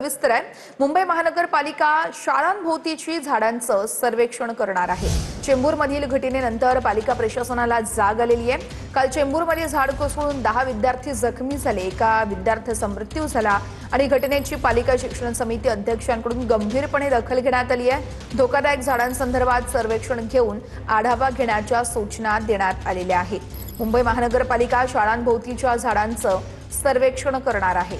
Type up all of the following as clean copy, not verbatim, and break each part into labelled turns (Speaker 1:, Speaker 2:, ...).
Speaker 1: विस्तार आहे। मुंबई महानगरपालिका शाळांभोवतीची झाडांचं सर्वेक्षण करणार आहे। चेंबूरमधील घटनेनंतर पालिका प्रशासनाला जाग आलेली आहे। काल चेंबूरमध्ये झाड कोसळून 10 विद्यार्थी जखमी झाले, एका विद्यार्थ्याचा मृत्यू झाला आणि घटनेची पालिका शिक्षण समिती अध्यक्षांकडून गंभीरपणे दखल घेण्यात आली आहे। धोकादायक झाडांसंदर्भात सर्वेक्षण घेऊन आढावा घेण्याच्या सूचना देण्यात आलेल्या आहेत। मुंबई महानगरपालिका शाळांभोवतीच्या झाडांचं सर्वेक्षण करणार आहे।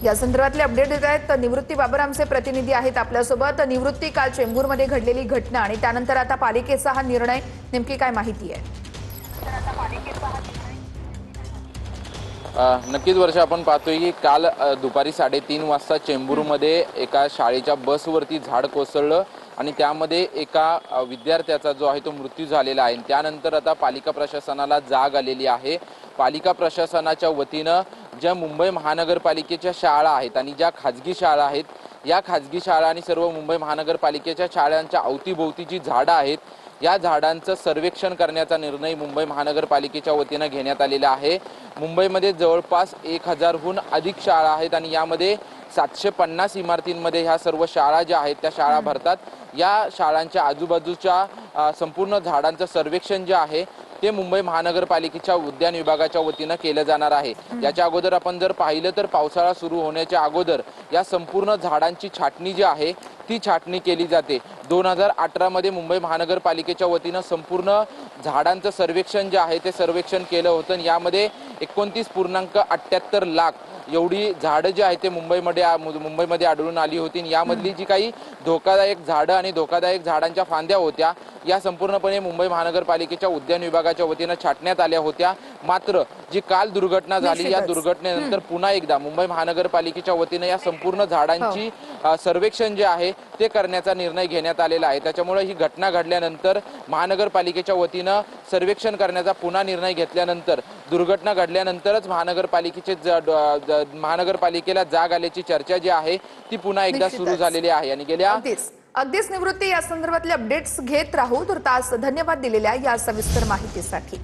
Speaker 1: या संदर्भातले अपडेट देत आहेत निवृत्ती बाबर आमचे प्रतिनिधी आहेत आपल्यासोबत। निवृत्ती, काल चेंबूरमध्ये घडलेली घटना आणि त्यानंतर आता पालिकेचा हा निर्णय, नेमकी काय माहिती आहे?
Speaker 2: नक्कीच वर्ष, आपण पाहतोय की काल दुपारी 3:30 वाजता चेंबूरमध्ये एका शाळेच्या बसवरती झाड कोसळलं आणि त्यामध्ये एका विद्यार्थ्याचा जो आहे तो मृत्यू झालेला आहे। त्यानंतर आता पालिका प्रशासनाला जाग आलेली आहे। पालिका प्रशासनाच्या वतीनं ज्या मुंबई महानगरपालिकेच्या शाळा आहेत आणि ज्या खाजगी शाळा आहेत, या खाजगी शाळा आणि सर्व मुंबई महानगरपालिकेच्या शाळांच्या अवतीभोवती जी झाडं आहेत, या झाडांचं सर्वेक्षण करण्याचा निर्णय मुंबई महानगरपालिकेच्या वतीनं घेण्यात आलेला आहे। मुंबईमध्ये जवळपास 1000हून अधिक शाळा आहेत आणि यामध्ये 750 इमारतींमध्ये ह्या सर्व शाळा ज्या आहेत त्या शाळा भरतात। या शाळांच्या आजूबाजूच्या संपूर्ण झाडांचं सर्वेक्षण जे आहे ते मुंबई महानगरपालिकेच्या उद्यान विभागाच्या वतीनं केलं जाणार आहे। याच्या अगोदर आपण जर पाहिलं तर पावसाळा सुरू होण्याच्या अगोदर या संपूर्ण झाडांची छाटणी जी आहे ती छाटणी केली जाते। 2018 मध्ये मुंबई महानगरपालिकेच्या वतीनं संपूर्ण झाडांचं सर्वेक्षण जे आहे ते सर्वेक्षण केलं होतं। यामध्ये 29.78 लाख एवढी झाडं जी आहेत ते मुंबईमध्ये आढळून आली होती। यामधली जी काही धोकादायक झाडं आणि धोकादायक झाडांच्या फांद्या होत्या या संपूर्णपणे मुंबई महानगरपालिकेच्या उद्यान विभागाच्या वतीनं छाटण्यात आल्या होत्या। मात्र जी काल दुर्घटना झाली, या दुर्घटनेनंतर पुन्हा एकदा मुंबई महानगरपालिकेच्या वतीनं या संपूर्ण झाडांची सर्वेक्षण जे आहे ते करण्याचा निर्णय घेण्यात आलेला आहे। त्याच्यामुळे ही घटना घडल्यानंतर महानगरपालिकेच्या वतीनं सर्वेक्षण करण्याचा पुन्हा निर्णय घेतल्यानंतर दुर्घटना घडल्यानंतरच महानगरपालिकेला जाग आल्याची चर्चा जी आहे ती पुन्हा एकदा सुरू झालेली आहे। आणि गेल्या
Speaker 1: अगदीच निवृत्ती, या संदर्भातले अपडेट्स घेत राहू। तर तास धन्यवाद दिलेल्या या सविस्तर माहितीसाठी।